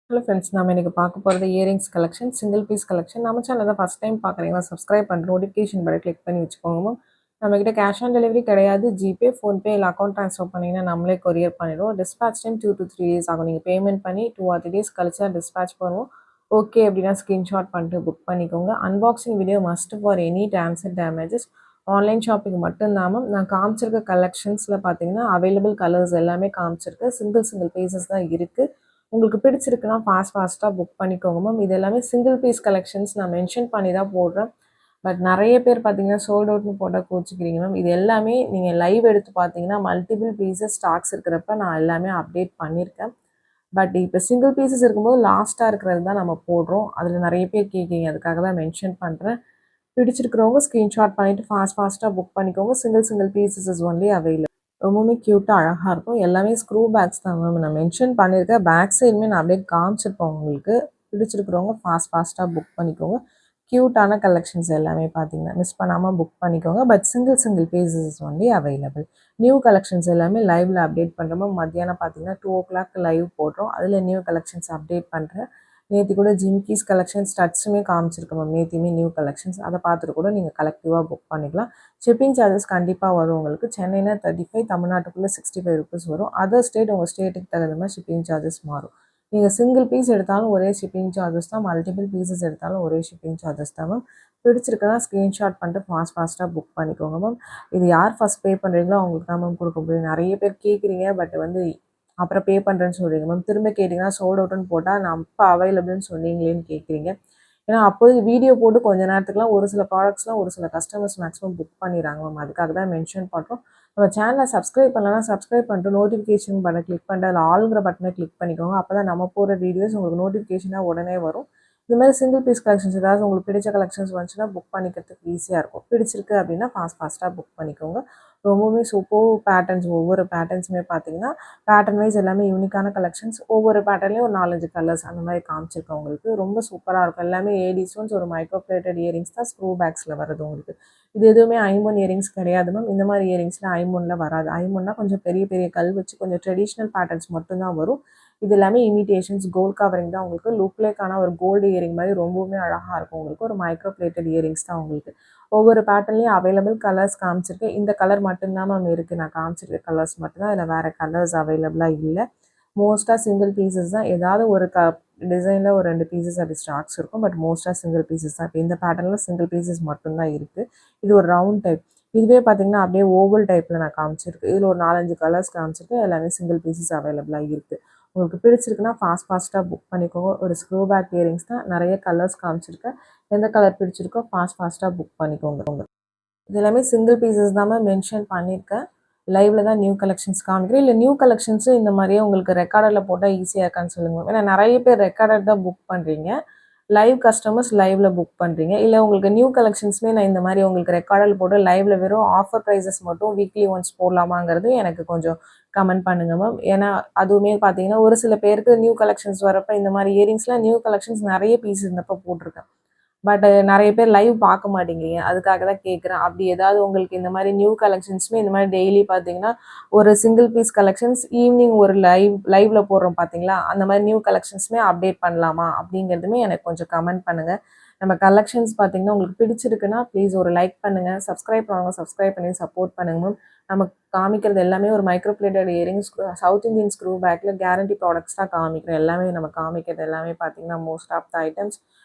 Hello friends, நம்ம இன்னைக்கு பார்க்க போகிறது earrings collection, single piece collection. நம்ம சேனல் தான் ஃபஸ்ட் டைம் பார்க்குறீங்களா? சப்ஸ்கிரைப் பண்ணிட்டு நோட்டிஃபிகேஷன் பட்டன் கிளிக் பண்ணி வச்சுக்கோங்க. நம்மக்கிட்ட கேஷ் ஆன் டெலிவரி கிடையாது. ஜிபே, ஃபோன்பே இல்லை அக்கௌண்ட் ட்ரான்ஸ்ஃபர் பண்ணிங்கன்னா நம்மளே கொரியர் பண்ணிடுவோம். டிஸ்பேச் டைம் 2 to 3 டேஸ் ஆகும். நீங்கள் பேமெண்ட் பண்ணி 2 or 3 டேஸ் கழிச்சு தான் டிஸ்பேச் பண்ணுவோம். ஓகே அப்படின்னா ஸ்க்ரீன்ஷாட் பண்ணிட்டு புக் பண்ணிக்கோங்க. Unboxing video must for any dancer damages. Online shopping மட்டும்தான் மேம். நான் காமிச்சிருக்க கலெக்ஷன்ஸில் பார்த்தீங்கன்னா அவைலபிள் கலர்ஸ் எல்லாமே காமிச்சிருக்கு. சிங்கிள் சிங்கிள் பீசஸ் தான் இருக்குது. உங்களுக்கு பிடிச்சிருக்குன்னா ஃபாஸ்ட்டாக புக் பண்ணிக்கோங்க மேம். இது எல்லாமே சிங்கிள் பீஸ் கலெக்ஷன்ஸ் நான் மென்ஷன் பண்ணி தான் போடுறேன். பட் நிறைய பேர் பார்த்தீங்கன்னா சோல்ட் அவுட்னு போட்டால் கோச்சிக்கிறீங்க மேம். இது எல்லாமே நீங்கள் லைவ் எடுத்து பார்த்தீங்கன்னா மல்டிபிள் பீசஸ் ஸ்டாக்ஸ் இருக்கிறப்ப நான் எல்லாமே அப்டேட் பண்ணியிருக்கேன். பட் இப்போ சிங்கிள் பீசஸ் இருக்கும்போது லாஸ்ட்டாக இருக்கிறது தான் நம்ம போடுறோம். அதில் நிறைய பேர் கேட்குறீங்க, அதுக்காக தான் மென்ஷன் பண்ணுறேன். பிடிச்சிருக்கிறவங்க ஸ்க்ரீன்ஷாட் பண்ணிவிட்டு ஃபாஸ்ட்டாக புக் பண்ணிக்கோங்க. Single pieces is only available. ரொம்பவுமே க்யூட்டாக அழகாக இருக்கும். எல்லாமே ஸ்க்ரூ பேக்ஸ் தான் மேம். நான் மென்ஷன் பண்ணியிருக்கேன். பேக் சைடுமே நான் அப்படியே காமிச்சிருப்பேன் உங்களுக்கு. பிடிச்சிருக்கிறவங்க ஃபாஸ்ட்டாக புக் பண்ணிக்கோங்க. க்யூட்டான கலெக்ஷன்ஸ் எல்லாமே பார்த்தீங்கன்னா மிஸ் பண்ணாமல் புக் பண்ணிக்கோங்க. But single pieces only available. New collections எல்லாமே லைவில் அப்டேட் பண்ணுறோம். மத்தியானம் பார்த்தீங்கன்னா 2 o'clock லைவ் போடுறோம். அதில் நியூ கலெக்ஷன்ஸ் அப்டேட் பண்ணுறேன். நேற்று கூட ஜிம்கீஸ் கலெக்ஷன்ஸ் ஸ்டட்ஸுமே காமிச்சிருக்கோம் மேம். நேற்றுமே நியூ கலெக்ஷன்ஸ் அதை பார்த்துட்டு கூட நீங்கள் கலெக்டிவாக புக் பண்ணிக்கலாம். ஷிப்பிங் சார்ஜஸ் கண்டிப்பாக வரும் உங்களுக்கு. சென்னைனா 35, தமிழ்நாட்டுக்குள்ளே 65 ருபீஸ் வரும். அதர் ஸ்டேட் உங்கள் ஸ்டேட்டுக்கு தகுந்த மாதிரி ஷிப்பிங் சார்ஜஸ் மாறும். நீங்கள் சிங்கிள் பீஸ் எடுத்தாலும் ஒரே ஷிப்பிங் சார்ஜஸ் தான். மல்டிபிள் பீசஸ் எடுத்தாலும் ஒரே ஷிப்பிங் சார்ஜஸ் தான் மேம். பிடிச்சிருக்கனா ஸ்க்ரீன்ஷாட் பண்ணிட்டு ஃபாஸ்ட்டாக புக் பண்ணிக்கோங்க மேம். இது யார் ஃபஸ்ட் பே பண்ணுறீங்களோ அவங்களுக்கு தான் மேம் கொடுக்க முடியும். நிறைய பேர் கேட்குறீங்க, பட் அப்புறம் பே பண்ணுறேன்னு சொல்கிறீங்க மேம். திரும்ப கேட்டிங்கன்னா சோல்ட் அவுட்னு போட்டால் நான் அப்போ அவைலபிள்னு சொன்னீங்களேன்னு கேட்குறீங்க. ஏன்னா அப்போது வீடியோ போட்டு கொஞ்ச நேரத்துக்குலாம் ஒரு சில ப்ராடக்ட்ஸ்லாம் ஒரு சில கஸ்டமர்ஸ் மேக்ஸிமம் புக் பண்ணிடுறாங்க மேம். அதுக்காக தான் மென்ஷன் பண்ணுறோம். நம்ம சேனலை சப்ஸ்கிரைப் பண்ணலன்னா சப்ஸ்கிரைப் பண்ணிட்டு நோட்டிஃபிகேஷன் பட்டன் கிளிக் பண்ணிட்டு அதில் ஆளுங்கிற பட்டனை கிளிக் பண்ணிக்கோங்க. அப்போ தான் நம்ம போகிற வீடியோஸ் உங்களுக்கு நோட்டிஃபிகேஷனாக உடனே வரும். இது மாதிரி சிங்கிள் பீஸ் கலெக்ஷன்ஸ் ஏதாவது உங்களுக்கு பிடிச்ச கலெக்ஷன்ஸ் வந்துச்சுன்னா புக் பண்ணிக்கிறதுக்கு ஈஸியாக இருக்கும். பிடிச்சிருக்கு அப்படின்னா ஃபாஸ்ட்டாக புக் பண்ணிக்கோங்க. ரொம்பவுமே சூப்பர் பேட்டர்ன்ஸ். ஒவ்வொரு பேட்டர்ன்ஸுமே பார்த்தீங்கன்னா பேட்டர்ன் வைஸ் எல்லாமே யூனிக்கான கலெக்ஷன்ஸ். ஒவ்வொரு பேட்டர்ன்லேயும் ஒரு 4-5 கலர்ஸ் அந்த மாதிரி காமிச்சிருக்கேன் உங்களுக்கு. ரொம்ப சூப்பராக இருக்கும். எல்லாமே ஏடி ஸ்டோன்ஸ், ஒரு மைக்ரோ பிளேட்டட் இயரிங்ஸ் தான் ஸ்க்ரூ பேக்ஸில் வருது உங்களுக்கு. இது எதுவுமே ஐம்பொன் இயரிங்ஸ் கிடையாது மேம். இந்த மாதிரி இயரிங்ஸில் ஐம்பொன்னில் வராது. ஐம்பொன்னா கொஞ்சம் பெரிய பெரிய கல் வச்சு கொஞ்சம் ட்ரெடிஷ்னல் பேட்டர்ன்ஸ் மட்டும்தான் வரும். இது எல்லாமே இமிடேஷன்ஸ். கோல்ட் கவரிங் தான் உங்களுக்கு. லுக்லேக்கான ஒரு கோல்டு இயரிங் மாதிரி ரொம்பவுமே அழகாக இருக்கும் உங்களுக்கு. ஒரு மைக்ரோ பிளேட்டட் இயரிங்ஸ் தான் உங்களுக்கு. ஒவ்வொரு பேட்டர்ன்லேயும் அவைலபிள் கலர்ஸ் காமிச்சிருக்கேன். இந்த கலர் மட்டும்தான் மேம் இருக்குது. நான் காமிச்சிருக்க கலர்ஸ் மட்டும்தான். இதில் வேறு கலர்ஸ் அவைலபிளாக இல்லை. மோஸ்ட்டாக சிங்கிள் பீசஸ் தான். ஏதாவது ஒரு டிசைனில் ஒரு 2 பீசஸ் அப்படி ஸ்டாக்ஸ் இருக்கும். பட் மோஸ்ட்டாக சிங்கிள் பீசஸ் தான். இப்போ இந்த பேட்டர்னில் சிங்கிள் பீசஸ் மட்டும்தான் இருக்குது. இது ஒரு ரவுண்ட் டைப். இதுவே பார்த்தீங்கன்னா அப்படியே ஓவல் டைப்பில் நான் காமிச்சிருக்கு. இதில் ஒரு 4-5 கலர்ஸ் காமிச்சிருக்கு. எல்லாமே சிங்கிள் பீசஸ் அவைலபிளாக இருக்குது. உங்களுக்கு பிடிச்சிருக்குன்னா ஃபாஸ்ட்டாக புக் பண்ணிக்கோங்க. ஒரு ஸ்க்ரூ பேக் இயரிங்ஸ் தான். நிறைய கலர்ஸ் காமிச்சிருக்கேன். எந்த கலர் பிடிச்சிருக்கோ ஃபாஸ்ட்டாக புக் பண்ணிக்கோங்க. இது எல்லாமே சிங்கிள் பீசஸ் தான் மேம் மென்ஷன் பண்ணியிருக்கேன். லைவில் தான் நியூ கலெக்ஷன்ஸ் காமிக்கிறேன். இல்லை நியூ கலெக்ஷன்ஸும் இந்த மாதிரியே உங்களுக்கு ரெக்கார்டரில் போட்டால் ஈஸியாக இருக்கான்னு சொல்லுங்கள். ஏன்னா நிறைய பேர் ரெக்கார்டர் தான் புக் பண்ணுறீங்க. லைவ் கஸ்டமர்ஸ் லைவ்ல புக் பண்ணுறீங்க. இல்லை உங்களுக்கு நியூ கலெக்ஷன்ஸுமே நான் இந்த மாதிரி உங்களுக்கு ரெக்கார்டில் போட்டு லைவ்ல வெறும் ஆஃபர் ப்ரைஸஸ் மட்டும் வீக்லி ஒன்ஸ் போடலாமாங்கிறது எனக்கு கொஞ்சம் கமெண்ட் பண்ணுங்கள் மேம். ஏன்னா அதுவுமே பார்த்தீங்கன்னா ஒரு சில பேருக்கு நியூ கலெக்ஷன்ஸ் வரப்போ இந்த மாதிரி இயரிங்ஸ்லாம் நியூ கலெக்ஷன்ஸ் நிறைய பீஸ் இருந்தப்போ போட்டிருக்கேன். பட் நிறைய பேர் லைவ் பார்க்க மாட்டேங்கிறீங்க. அதுக்காக தான் கேட்குறேன். அப்படி ஏதாவது உங்களுக்கு இந்த மாதிரி நியூ கலெக்ஷன்ஸுமே இந்த மாதிரி டெய்லி பார்த்தீங்கன்னா ஒரு சிங்கிள் பீஸ் கலெக்ஷன்ஸ் ஈவினிங் ஒரு லைவ்ல போடுறோம் பார்த்தீங்களா, அந்த மாதிரி நியூ கலெக்ஷன்ஸுமே அப்டேட் பண்ணலாமா அப்படிங்கிறதுமே எனக்கு கொஞ்சம் கமெண்ட் பண்ணுங்கள். நம்ம கலெக்ஷன்ஸ் பார்த்தீங்கன்னா உங்களுக்கு பிடிச்சிருக்குன்னா ப்ளீஸ் ஒரு லைக் பண்ணுங்கள். சப்ஸ்கிரைப் பண்ணுவாங்க, சப்ஸ்கிரைப் பண்ணி சப்போர்ட் பண்ணுங்க மேம். நம்ம காமிக்கிறது எல்லாமே ஒரு micro plated earrings, south Indian screw பேக்கில் கேரண்டி ப்ராடக்ட்ஸ் தான் காமிக்கிறோம். எல்லாமே நம்ம காமிக்கிறது எல்லாமே பார்த்தீங்கன்னா மோஸ்ட் ஆஃப் த ஐட்டம்ஸ்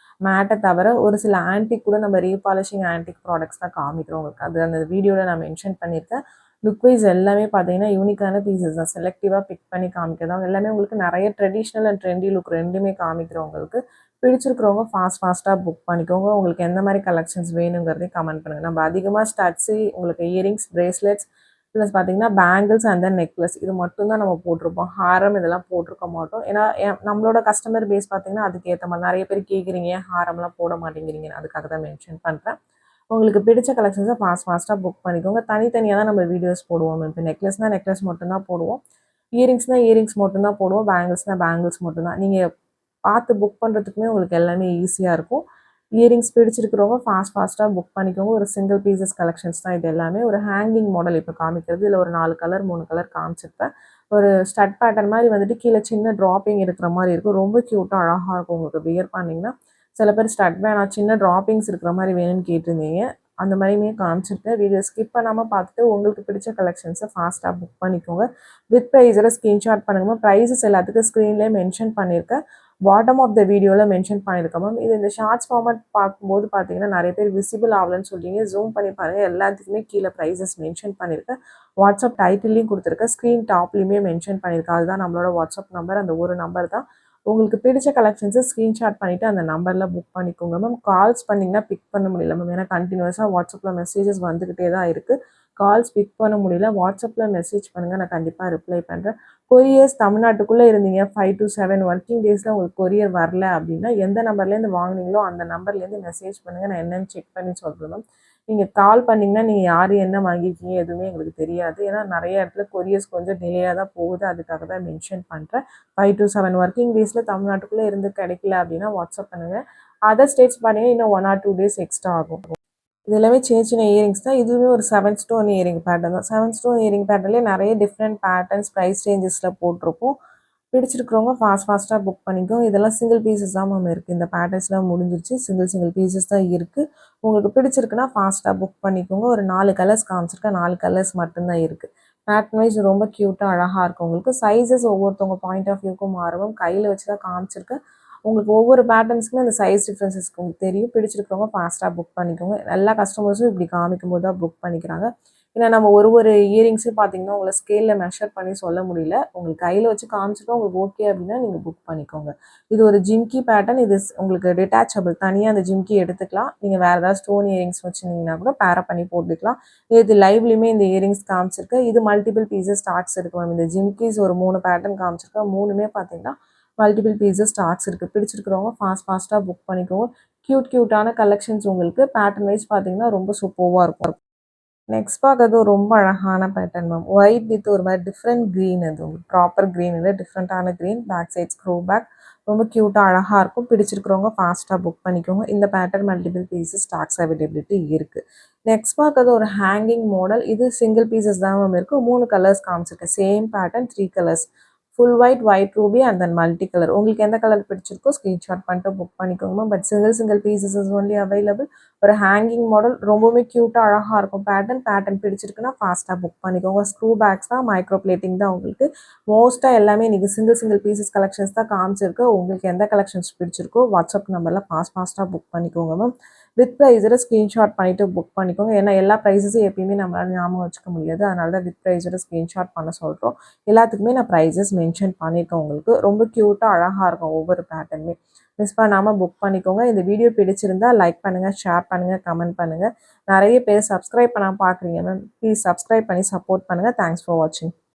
மேட்டை தவிர ஒரு சில ஆன்டிக் கூட நம்ம ரீபாலிஷிங் ஆன்டிக் ப்ராடக்ட்ஸ் தான் காமிக்கிறோம் உங்களுக்கு. அது அந்த வீடியோவில் நான் மென்ஷன் பண்ணியிருக்கேன். லுக் வைஸ் எல்லாமே பார்த்தீங்கன்னா யூனிக்கான பீசஸ் தான். செலக்டிவாக பிக் பண்ணி காமிக்கிறோம். எல்லாமே உங்களுக்கு நிறைய ட்ரெடிஷ்னல் அண்ட் ட்ரெண்டி லுக் ரெண்டுமே காமிக்கிறோம் உங்களுக்கு. பிடிச்சிருக்கிறவங்க ஃபாஸ்ட்டாக புக் பண்ணிக்கோங்க. உங்களுக்கு எந்த மாதிரி கலெக்ஷன்ஸ் வேணுங்கிறதே கமெண்ட் பண்ணுங்கள். நம்ம அதிகமாக ஸ்டட்ஸு, உங்களுக்கு இயரிங்ஸ், பிரேஸ்லெட்ஸ் ப்ளஸ் பார்த்தீங்கன்னா பேங்கிள்ஸ் அண்ட் தென் நெக்லஸ் இது மட்டும் தான் நம்ம போட்டிருப்போம். ஹாரம் இதெல்லாம் போட்டிருக்க மாட்டோம். ஏன்னா நம்மளோட கஸ்டமர் பேஸ் பார்த்தீங்கன்னா அதுக்கேற்ற மாதிரி நிறைய பேர் கேட்குறீங்க, ஹாரம்லாம் போட மாட்டேங்கிறீங்க. அதுக்காக தான் மென்ஷன் பண்ணுறேன். உங்களுக்கு பிடிச்ச கலெக்ஷன்ஸை ஃபாஸ்ட்டாக புக் பண்ணிக்கோங்க. தனித்தனியாக தான் நம்ம வீடியோஸ் போடுவோம். இப்போ நெக்லஸ்னால் நெக்லஸ் மட்டும்தான் போடுவோம். இயரிங்ஸ்னால் இயரிங்ஸ் மட்டும்தான் போடுவோம். பேங்கிள்ஸ்னால் பேங்கிள்ஸ் மட்டும்தான். நீங்கள் பார்த்து புக் பண்ணுறதுக்குமே உங்களுக்கு எல்லாமே ஈஸியாக இருக்கும். இயரிங்ஸ் பிடிச்சிருக்கிறவங்க ஃபாஸ்ட்டாக புக் பண்ணிக்கோங்க. ஒரு சிங்கிள் பீசஸ் கலெக்ஷன்ஸ் தான் இது எல்லாமே. ஒரு ஹேங்கிங் மாடல் இப்போ காமிக்கிறது. இதில் ஒரு 4 கலர் 3 கலர் காமிச்சிருப்பேன். ஒரு ஸ்டட் பேட்டர்ன் மாதிரி வந்துட்டு கீழே சின்ன ட்ராப்பிங் இருக்கிற மாதிரி இருக்கும். ரொம்ப க்யூட்டாக அழகாக இருக்கும். உங்களுக்கு வியர் பண்ணிங்கன்னா சில பேர் ஸ்டட் வேணாம் சின்ன ட்ராப்பிங்ஸ் இருக்கிற மாதிரி வேணும்னு கேட்டிருந்தீங்க. அந்த மாதிரியுமே காமிச்சிருக்கேன். வீடியோ ஸ்கிப் பண்ணாமல் பார்த்துட்டு உங்களுக்கு பிடிச்ச கலெக்ஷன்ஸை ஃபாஸ்ட்டாக புக் பண்ணிக்கோங்க. வித் ப்ரைஸில் ஸ்க்ரீன்ஷாட் பண்ணுங்க. ப்ரைஸஸ் எல்லாத்துக்கும் ஸ்க்ரீன்லேயே மென்ஷன் பண்ணியிருக்கேன். பாட்டம் ஆஃப் த வீடியோவில் மென்ஷன் பண்ணியிருக்கேன் மேம். இது இந்த ஷார்ட்ஸ் ஃபார்மட் பார்க்கும்போது பார்த்தீங்கன்னா நிறைய பேர் விசிபிள் ஆகலன்னு சொல்லிங்க. ஜூம் பண்ணி பாருங்கள். எல்லாத்துக்குமே கீழே ப்ரைஸஸ் மென்ஷன் பண்ணியிருக்கேன். வாட்ஸ்அப் டைட்டில்லையும் கொடுத்துருக்கேன். ஸ்க்ரீன் டாப்லேயுமே மென்ஷன் பண்ணியிருக்கேன். அதுதான் நம்மளோட வாட்ஸ்அப் நம்பர். அந்த ஒரு நம்பர் தான். உங்களுக்கு பிடிச்ச கலெக்ஷன்ஸை ஸ்க்ரீன்ஷாட் பண்ணிவிட்டு அந்த நம்பரில் புக் பண்ணிக்கோங்க மேம். கால்ஸ் பண்ணிங்கன்னா பிக் பண்ண முடியல மேம். ஏன்னா கண்டினியூஸாக வாட்ஸ்அப்பில் மெசேஜஸ் வந்துக்கிட்டே தான் இருக்குது. கால்ஸ் பிக் பண்ண முடியல. வாட்ஸ்அப்பில் மெசேஜ் பண்ணுங்கள். நான் கண்டிப்பாக ரிப்ளை பண்ணுறேன். கொரியர்ஸ் தமிழ்நாட்டுக்குள்ளே இருந்தீங்க 5 to 7 ஒர்க்கிங் டேஸில் உங்களுக்கு கொரியர் வரல அப்படின்னா எந்த நம்பர்லேருந்து வாங்கினீங்களோ அந்த நம்பர்லேருந்து மெசேஜ் பண்ணுங்கள். நான் என்னென்னு செக் பண்ணி சொல்கிறேன் மேம். நீங்கள் கால் பண்ணிங்கன்னா நீங்கள் யார் என்ன வாங்கியிருக்கீங்க எதுவுமே எங்களுக்கு தெரியாது. ஏன்னா நிறைய இடத்துல கொரியர்ஸ் கொஞ்சம் டிலேயாக தான் போகுது. அதுக்காக தான் மென்ஷன் பண்ணுறேன். 5 to 7 ஒர்க்கிங் டேஸில் தமிழ்நாட்டுக்குள்ளே இருந்து கிடைக்கல அப்படின்னா வாட்ஸ்அப் பண்ணுங்கள். அதர் ஸ்டேட்ஸ் பார்த்தீங்கன்னா இன்னும் 1 or 2 days எக்ஸ்ட்ரா ஆகும். இது எல்லாமே சின்ன சின்ன இயரிங்ஸ் தான். இதுவுமே ஒரு 7 ஸ்டோன் இயரிங் பேட்டர்ன் தான். 7 ஸ்டோன் இயரிங் பேட்டர்ன்லேயே நிறைய டிஃப்ரெண்ட் பேட்டர்ன்ஸ் ப்ரைஸ் ரேஞ்சஸில் போட்டிருப்போம். பிடிச்சிருக்கிறவங்க ஃபாஸ்ட்டாக புக் பண்ணிக்கோங்க. இதெல்லாம் சிங்கிள் பீசஸ் தான் மேம் இருக்குது. இந்த பேட்டர்ன்ஸ்லாம் முடிஞ்சிருச்சு. சிங்கிள் பீசஸ் தான் இருக்குது. உங்களுக்கு பிடிச்சிருக்குன்னா ஃபாஸ்ட்டாக புக் பண்ணிக்கோங்க. ஒரு 4 கலர்ஸ் காமிச்சிருக்கேன். 4 கலர்ஸ் மட்டும்தான் இருக்குது. பேட்டர்ன் வைஸ் ரொம்ப க்யூட்டாக அழகாக இருக்கும். உங்களுக்கு சைஸஸ் ஒவ்வொருத்தவங்க பாயிண்ட் ஆஃப் வியூக்கும் மாறும். கையில் வச்சு தான் காமிச்சிருக்கேன். உங்களுக்கு ஒவ்வொரு பேட்டர்ன்ஸ்க்குமே அந்த சைஸ் டிஃப்ரென்சஸ் உங்களுக்கு தெரியும். பிடிச்சிருக்கிறவங்க ஃபாஸ்ட்டாக புக் பண்ணிக்கோங்க. எல்லா கஸ்டமர்ஸும் இப்படி காமிக்கும்போது தான் புக் பண்ணிக்கிறாங்க. ஏன்னா நம்ம ஒரு இயரிங்ஸும் பார்த்தீங்கன்னா உங்களை ஸ்கேலில் மெஷர் பண்ணி சொல்ல முடியல. உங்களுக்கு கையில் வச்சு காமிச்சிட்டோம் உங்களுக்கு ஓகே அப்படின்னா நீங்கள் புக் பண்ணிக்கோங்க. இது ஒரு ஜிம்கி பேட்டர்ன். இது உங்களுக்கு டிட்டாச்சபிள். தனியாக அந்த ஜிம்கி எடுத்துக்கலாம். நீங்கள் வேறு ஏதாவது ஸ்டோன் இயரிங்ஸ் வச்சுருந்தீங்கன்னா கூட பேரப் பண்ணி போட்டுக்கலாம். இது லைவ்லையுமே இந்த இயரிங்ஸ் காமிச்சிருக்கு. இது மல்டிபிள் பீசஸ் ஸ்டார்ட்ஸ் இருக்குது மேம். இந்த ஜிம்கிஸ் ஒரு 3 பேட்டர்ன் காமிச்சிருக்கேன். 3மே பார்த்தீங்கன்னா மல்டிபிள் பீசஸ் ஸ்டாக்ஸ் இருக்குது. பிடிச்சிருக்கிறவங்க ஃபாஸ்ட்டாக புக் பண்ணிக்கோங்க. க்யூட்டான கலெக்ஷன்ஸ் உங்களுக்கு பேட்டர்ன் வைஸ் பார்த்தீங்கன்னா ரொம்ப சூப்பராக இருக்கும். நெக்ஸ்ட் பார்க்கறது ரொம்ப அழகான பேட்டர்ன் மேம். ஒயிட் வித் ஒரு மாதிரி டிஃப்ரெண்ட் க்ரீன். அது உங்களுக்கு ப்ராப்பர் க்ரீன் இல்லை, டிஃப்ரெண்ட்டான green. Back side screw back ரொம்ப க்யூட்டாக அழகாக இருக்கும். பிடிச்சிருக்கிறவங்க ஃபாஸ்ட்டாக புக் பண்ணிக்கோங்க. இந்த pattern multiple pieces stocks availability இருக்குது. நெக்ஸ்ட் பார்க்கறது ஒரு ஹேங்கிங் மாடல். இது சிங்கிள் பீசஸ் தான் மேம் இருக்குது. 3 கலர்ஸ் காமிச்சிருக்கேன். Same pattern 3 colours. Full white ruby and then multi colour. உங்களுக்கு எந்த கலர் பிடிச்சிருக்கோ ஸ்க்ரீன்ஷாட் பண்ணிட்டு புக் பண்ணிக்கோங்க. But single pieces is only available. ஒரு ஹேங்கிங் மாடல் ரொம்பவுமே க்யூட்டாக அழகாக இருக்கும். பேட்டர்ன் பிடிச்சிருக்குன்னா ஃபாஸ்ட்டாக புக் பண்ணிக்கோங்க. ஸ்க்ரூ பேக்ஸ் தான், மைக்ரோ பிளேட்டிங் தான். உங்களுக்கு மோஸ்ட்டாக எல்லாமே இன்றைக்கி சிங்கிள் பீசஸ் கலெக்ஷன்ஸ் தான் காமிச்சிருக்கு. உங்களுக்கு எந்த கலெக்ஷன்ஸ் பிடிச்சிருக்கோ வாட்ஸ்அப் நம்பரில் ஃபாஸ்ட்டாக புக் பண்ணிக்கோங்க மேம். வித் ப்ரைஸோட ஸ்க்ரீன்ஷாட் பண்ணிவிட்டு புக் பண்ணிக்கோங்க. ஏன்னா எல்லா ப்ரைஸஸும் எப்பயுமே நம்மளால் ஞாபகம் வச்சுக்க முடியாது. அதனால தான் வித் ப்ரைஸோட ஸ்க்ரீன்ஷாட் பண்ண சொல்கிறோம். எல்லாத்துக்குமே நான் ப்ரைஸஸ் மென்ஷன் பண்ணியிருக்கேன். உங்களுக்கு ரொம்ப க்யூட்டாக அழகாக இருக்கும் ஒவ்வொரு பேட்டர்னுமே. மிஸ் பண்ணாமல் புக் பண்ணிக்கோங்க. இந்த வீடியோ பிடிச்சிருந்தா லைக் பண்ணுங்கள், ஷேர் பண்ணுங்கள், கமெண்ட் பண்ணுங்கள். நிறைய பேர் சப்ஸ்கிரைப் பண்ணாமல் பார்க்குறீங்க மேம். ப்ளீஸ் சப்ஸ்கிரைப் பண்ணி சப்போர்ட் பண்ணுங்கள். தேங்க்ஸ் ஃபார் வாட்சிங்.